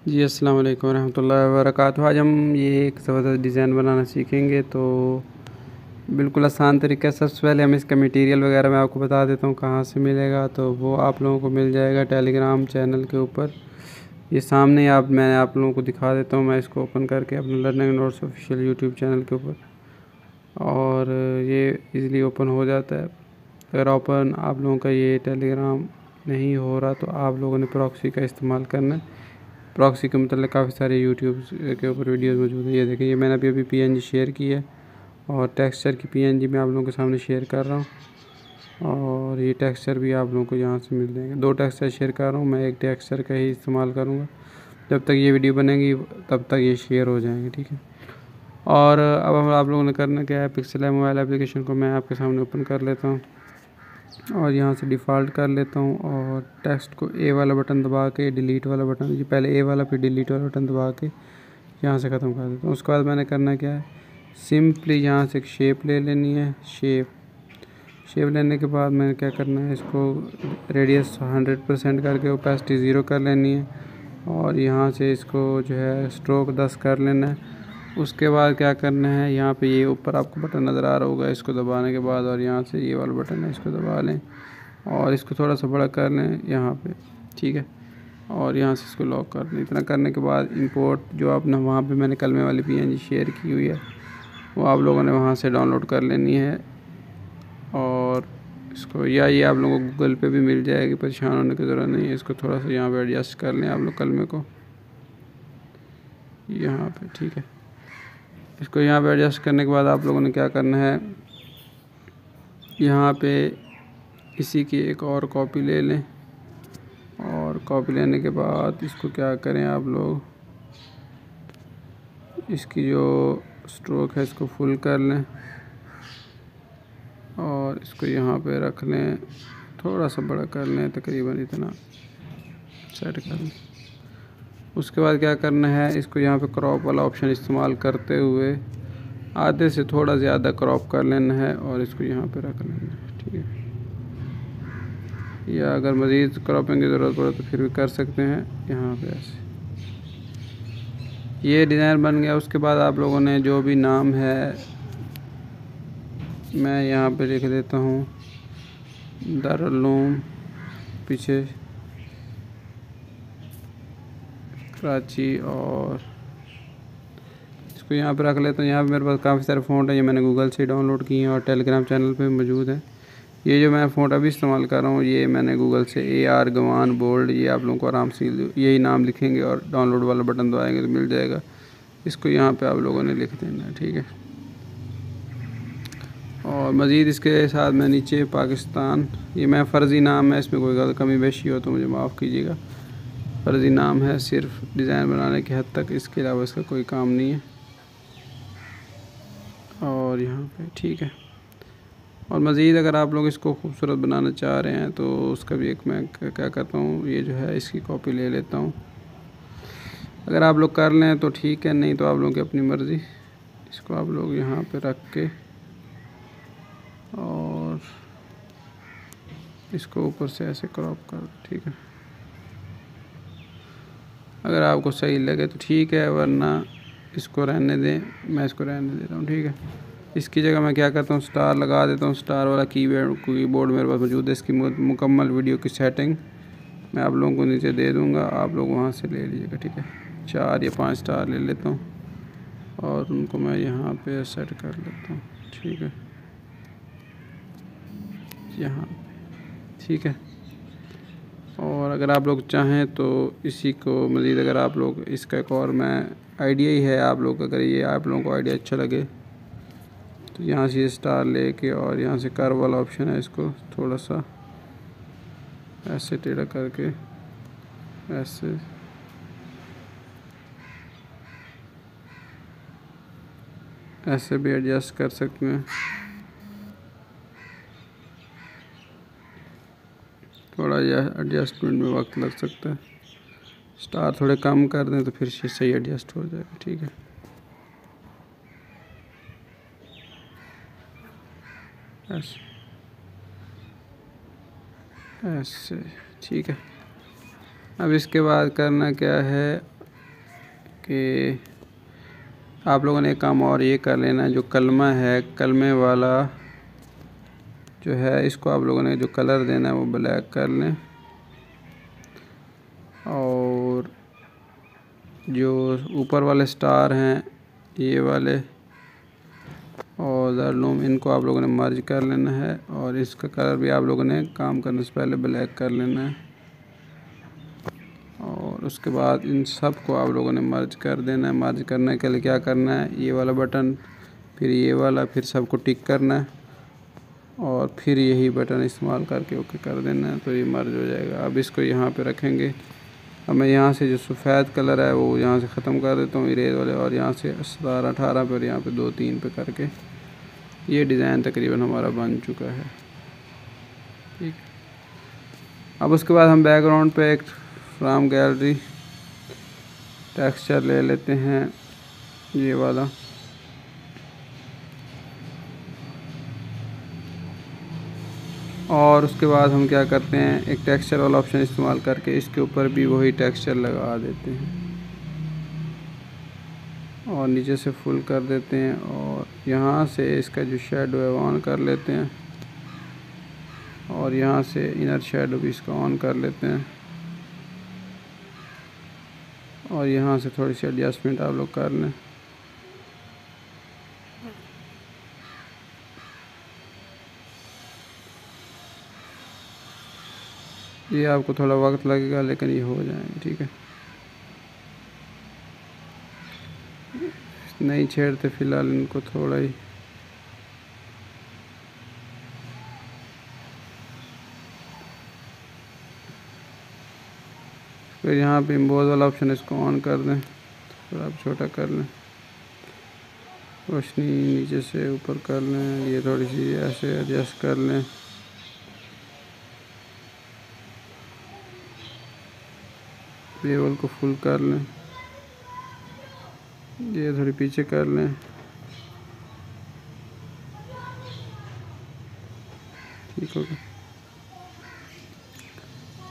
जी अस्सलाम वालेकुम रहमतुल्लाहि व बरकातुहू। आज हम ये एक ज़बरदस्त डिज़ाइन बनाना सीखेंगे। तो बिल्कुल आसान तरीका। सबसे पहले हम इसका मटेरियल वगैरह मैं आपको बता देता हूँ कहाँ से मिलेगा। तो वो आप लोगों को मिल जाएगा टेलीग्राम चैनल के ऊपर। ये सामने मैं आप लोगों को दिखा देता हूँ। मैं इसको ओपन करके अपने learning notes official YouTube channel के ऊपर, और ये इजीली ओपन हो जाता है। अगर ओपन आप लोगों का ये टेलीग्राम नहीं हो रहा तो आप लोगों ने प्रॉक्सी का इस्तेमाल करना है। प्रॉक्सी के मतलब काफ़ी सारे यूट्यूब के ऊपर वीडियोस मौजूद है। ये देखिए, ये मैंने अभी पीएनजी शेयर की है और टेक्सचर की पीएनजी मैं आप लोगों के सामने शेयर कर रहा हूँ। और ये टेक्सचर भी आप लोगों को यहाँ से मिल जाएंगे। 2 टेक्सचर शेयर कर रहा हूँ, मैं एक टेक्सचर का ही इस्तेमाल करूँगा। जब तक ये वीडियो बनेगी तब तक ये शेयर हो जाएंगे, ठीक है। और अब हम आप लोगों ने करना क्या है, पिक्सेल मोबाइल एप्लीकेशन को मैं आपके सामने ओपन कर लेता हूँ और यहाँ से डिफ़ॉल्ट कर लेता हूँ। और टेक्स्ट को ए वाला बटन दबा के, डिलीट वाला बटन, ये पहले ए वाला फिर डिलीट वाला बटन दबा के यहाँ से ख़त्म कर देता हूँ। उसके बाद मैंने करना क्या है, सिंपली यहाँ से एक शेप ले लेनी है। शेप लेने के बाद मैंने क्या करना है, इसको रेडियस 100% करके ओपेसिटी 0 कर लेनी है। और यहाँ से इसको जो है स्ट्रोक 10 कर लेना है। उसके बाद क्या करना है, यहाँ पे ये ऊपर आपको बटन नज़र आ रहा होगा, इसको दबाने के बाद, और यहाँ से ये वाला बटन है, इसको दबा लें और इसको थोड़ा सा बड़ा कर लें यहाँ पे, ठीक है। और यहाँ से इसको लॉक कर दें। इतना करने के बाद इंपोर्ट जो आपने वहाँ पे मैंने कलमे वाली पीएनजी शेयर की हुई है वो आप लोगों ने वहाँ से डाउनलोड कर लेनी है। और इसको या ये आप लोगों को गूगल पे भी मिल जाएगी, परेशान होने की ज़रूरत नहीं है। इसको थोड़ा सा यहाँ पे एडजस्ट कर लें आप लोग कलमे को यहाँ पे, ठीक है। इसको यहाँ पे एडजस्ट करने के बाद आप लोगों ने क्या करना है, यहाँ पे इसी की एक और कॉपी ले लें। और कॉपी लेने के बाद इसको क्या करें, आप लोग इसकी जो स्ट्रोक है इसको फुल कर लें और इसको यहाँ पे रख लें, थोड़ा सा बड़ा कर लें, तकरीबन इतना सेट कर लें। उसके बाद क्या करना है, इसको यहाँ पे क्रॉप वाला ऑप्शन इस्तेमाल करते हुए आधे से थोड़ा ज़्यादा क्रॉप कर लेना है और इसको यहाँ पे रख लेना है, ठीक है। या अगर मज़ीद क्रॉपिंग की ज़रूरत पड़े तो फिर भी कर सकते हैं यहाँ पे ऐसे। ये डिज़ाइन बन गया। उसके बाद आप लोगों ने जो भी नाम है मैं यहाँ पे लिख देता हूँ दारुल उलूम पीछे कराची, और इसको यहाँ पे रख लेता हूँ। यहाँ पे मेरे पास काफ़ी सारे फ़ॉन्ट हैं, ये मैंने गूगल से डाउनलोड किए हैं और टेलीग्राम चैनल पे मौजूद है। ये जो मैं फ़ॉन्ट अभी इस्तेमाल कर रहा हूँ ये मैंने गूगल से AR गवान बोल्ड, ये आप लोगों को आराम से यही नाम लिखेंगे और डाउनलोड वाला बटन दबाएंगे तो मिल जाएगा। इसको यहाँ पे आप लोगों ने लिख देना है, ठीक है। और मज़ीद इसके साथ मैं नीचे पाकिस्तान, ये मैं फ़र्ज़ी नाम है, इसमें कोई गलत कमी बेशी हो तो मुझे माफ़ कीजिएगा। फ़र्ज़ी नाम है सिर्फ डिज़ाइन बनाने की हद तक, इसके अलावा इसका कोई काम नहीं है। और यहाँ पे ठीक है। और मज़ीद अगर आप लोग इसको खूबसूरत बनाना चाह रहे हैं तो उसका भी एक मैं क्या करता हूँ, ये जो है इसकी कॉपी ले लेता हूँ। अगर आप लोग कर लें तो ठीक है, नहीं तो आप लोगों की अपनी मर्ज़ी। इसको आप लोग यहाँ पे रख के और इसको ऊपर से ऐसे क्रॉप कर दो, ठीक है। अगर आपको सही लगे तो ठीक है, वरना इसको रहने दें, मैं इसको रहने देता हूँ, ठीक है। इसकी जगह मैं क्या करता हूँ, स्टार लगा देता हूँ। स्टार वाला कीबोर्ड मेरे पास मौजूद है। इसकी मुकम्मल वीडियो की सेटिंग मैं आप लोगों को नीचे दे दूँगा, आप लोग वहाँ से ले लीजिएगा, ठीक है। 4 या 5 स्टार ले लेता हूँ और उनको मैं यहाँ पे सेट कर लेता हूँ, ठीक है, यहाँ पे, ठीक है। और अगर आप लोग चाहें तो इसी को मज़ीद, अगर आप लोग इसका एक और मैं आइडिया ही है, आप लोग अगर ये आप लोगों को आइडिया अच्छा लगे तो यहाँ से स्टार लेके और यहाँ से कर्व वाला ऑप्शन है, इसको थोड़ा सा ऐसे टेढ़ा करके ऐसे भी एडजस्ट कर सकते हैं। थोड़ा यह एडजस्टमेंट में वक्त लग सकता है। स्टार थोड़े कम कर दें तो फिर सही एडजस्ट हो जाएगा, ठीक है। ऐसे ठीक है। अब इसके बाद करना क्या है, कि आप लोगों ने एक काम और ये कर लेना है, जो कलमा है, कलमे वाला जो है, इसको आप लोगों ने जो कलर देना है वो ब्लैक कर लें। और जो ऊपर वाले स्टार हैं ये वाले और दारुलूम, इनको आप लोगों ने मर्ज कर लेना है। और इसका कलर भी आप लोगों ने काम करने से पहले ब्लैक कर लेना है। और उसके बाद इन सब को आप लोगों ने मर्ज कर देना है। मर्ज करने के लिए क्या करना है, ये वाला बटन, फिर ये वाला, फिर सबको टिक करना है और फिर यही बटन इस्तेमाल करके ओके कर देना है, तो ये मर्ज हो जाएगा। अब इसको यहाँ पे रखेंगे। अब मैं यहाँ से जो सफ़ेद कलर है वो यहाँ से ख़त्म कर देता हूँ इरेज वाले, और यहाँ से 17 18 पर, यहाँ पे 2 3 पे करके ये डिज़ाइन तकरीबन हमारा बन चुका है। ठीक, अब उसके बाद हम बैकग्राउंड पे एक फ्रॉम गैलरी टेक्सचर ले लेते हैं, ये वाला। और उसके बाद हम क्या करते हैं, एक टेक्सचर वाला ऑप्शन इस्तेमाल करके इसके ऊपर भी वही टेक्सचर लगा देते हैं और नीचे से फुल कर देते हैं। और यहाँ से इसका जो शेडो है वो ऑन कर लेते हैं और यहाँ से इनर शेडो भी इसका ऑन कर लेते हैं। और यहाँ से थोड़ी सी एडजस्टमेंट आप लोग कर लें। ये आपको थोड़ा वक्त लगेगा लेकिन ये हो जाएंगे, ठीक है। नहीं छेड़ते फ़िलहाल इनको थोड़ा ही। फिर यहाँ पे इम्बोज वाला ऑप्शन, इसको ऑन कर दें, थोड़ा आप छोटा कर लें, रोशनी नीचे से ऊपर कर लें, ये थोड़ी सी ऐसे एडजस्ट कर लें। लेवल को फुल कर लें, ये थोड़ी पीछे कर लें, ठीक हो गया।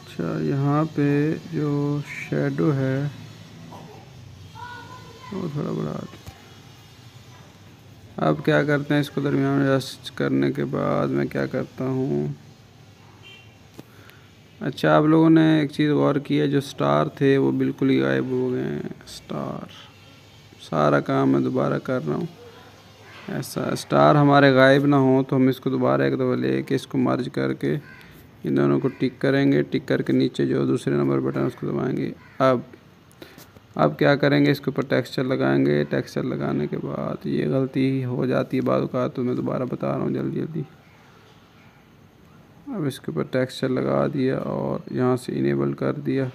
अच्छा, यहाँ पे जो शेडो है वो थोड़ा बढ़ा दें। अब क्या करते हैं, इसको दरमियान में एडजस्ट करने के बाद मैं क्या करता हूँ, अच्छा आप लोगों ने एक चीज़ गौर की है, जो स्टार थे वो बिल्कुल ही गायब हो गए हैं। स्टार, सारा काम मैं दोबारा कर रहा हूँ। ऐसा स्टार हमारे गायब ना हो तो हम इसको दोबारा एक दफ़ा लेके इसको मर्ज करके इन दोनों को टिक करेंगे। टिक करके नीचे जो दूसरे नंबर बटन उसको दबाएंगे। अब क्या करेंगे, इसके ऊपर टेक्सचर लगाएंगे। टेक्सचर लगाने के बाद ये गलती हो जाती है बाद का, तो मैं दोबारा बता रहा हूँ जल्दी जल्दी। अब इसके ऊपर टेक्सचर लगा दिया और यहाँ से इनेबल कर दिया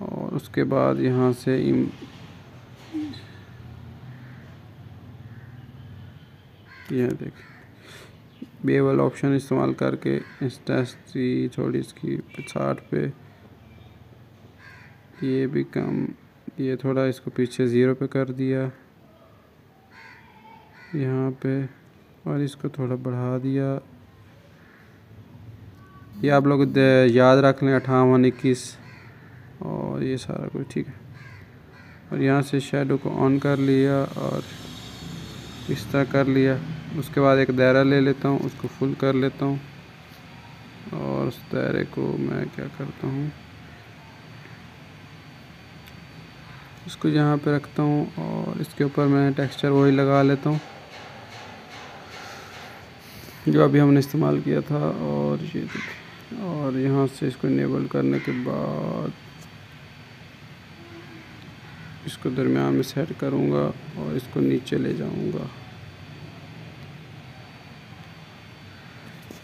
और उसके बाद यहाँ से यह देखिए बेवल ऑप्शन इस्तेमाल करके इंटेंसिटी थोड़ी इसकी 60 पे, ये भी कम, ये थोड़ा इसको पीछे 0 पे कर दिया यहाँ पे, और इसको थोड़ा बढ़ा दिया। ये आप लोग याद रख लें 58 21 और ये सारा कुछ, ठीक है। और यहाँ से शेडो को ऑन कर लिया और इस तरह कर लिया। उसके बाद एक दायरा ले लेता हूँ, उसको फुल कर लेता हूँ और उस दायरे को मैं क्या करता हूँ, इसको यहाँ पे रखता हूँ और इसके ऊपर मैं टेक्सचर वही लगा लेता हूँ जो अभी हमने इस्तेमाल किया था। और ये देखिए, और यहाँ से इसको इनेबल करने के बाद इसको दरमियान में सेट करूँगा और इसको नीचे ले जाऊँगा।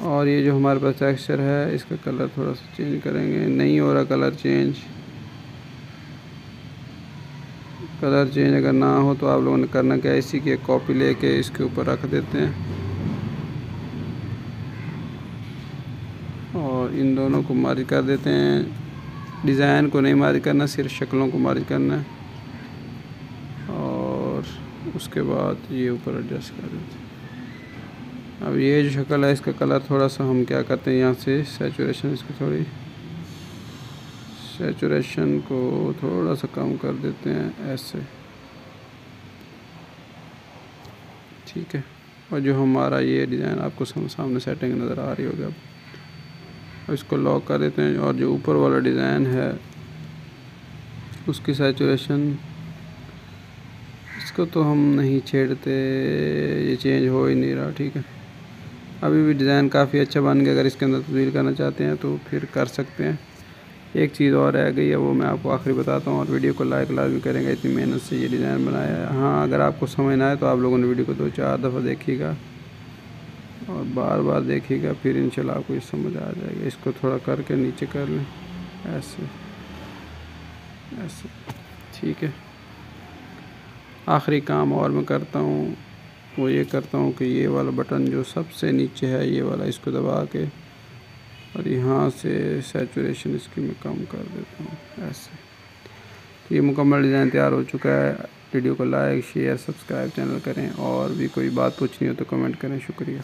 और ये जो हमारे पास टेक्सचर है इसका कलर थोड़ा सा चेंज करेंगे। नहीं हो रहा कलर चेंज, कलर चेंज अगर ना हो तो आप लोगों ने करना क्या है, इसी की एक कॉपी लेके इसके ऊपर रख देते हैं और इन दोनों को मर्ज कर देते हैं। डिज़ाइन को नहीं मर्ज करना, सिर्फ शक्लों को मर्ज करना है और उसके बाद ये ऊपर एडजस्ट कर देते हैं। अब ये जो शक्ल है इसका कलर थोड़ा सा हम क्या करते हैं, यहाँ से सैचुरेशन इसको थोड़ी सैचुरेशन को थोड़ा सा कम कर देते हैं ऐसे, ठीक है। और जो हमारा ये डिज़ाइन आपको सामने सेटिंग नज़र आ रही होगी, अब इसको लॉक कर देते हैं। और जो ऊपर वाला डिज़ाइन है उसकी सैचुरेशन, इसको तो हम नहीं छेड़ते, ये चेंज हो ही नहीं रहा, ठीक है। अभी भी डिज़ाइन काफ़ी अच्छा बन गया। अगर इसके अंदर तब्दील करना चाहते हैं तो फिर कर सकते हैं। एक चीज़ और रह गई है, वो मैं आपको आखिरी बताता हूँ। और वीडियो को लाइक भी करेंगे, इतनी मेहनत से ये डिज़ाइन बनाया है। हाँ, अगर आपको समझ ना आए तो आप लोगों ने वीडियो को 2-4 दफ़ा देखिएगा और बार बार देखिएगा, फिर इंशाल्लाह आपको ये समझ आ जाएगा। इसको थोड़ा करके नीचे कर लें, ऐसे ऐसे, ठीक है। आखिरी काम और मैं करता हूँ, वो ये करता हूँ कि ये वाला बटन जो सबसे नीचे है, ये वाला, इसको दबा के और यहाँ से सैचुरेशन इसकी मैं कम कर देता हूँ ऐसे। तो ये मुकम्मल डिज़ाइन तैयार हो चुका है। वीडियो को लाइक शेयर सब्सक्राइब चैनल करें, और भी कोई बात पूछनी हो तो कमेंट करें। शुक्रिया।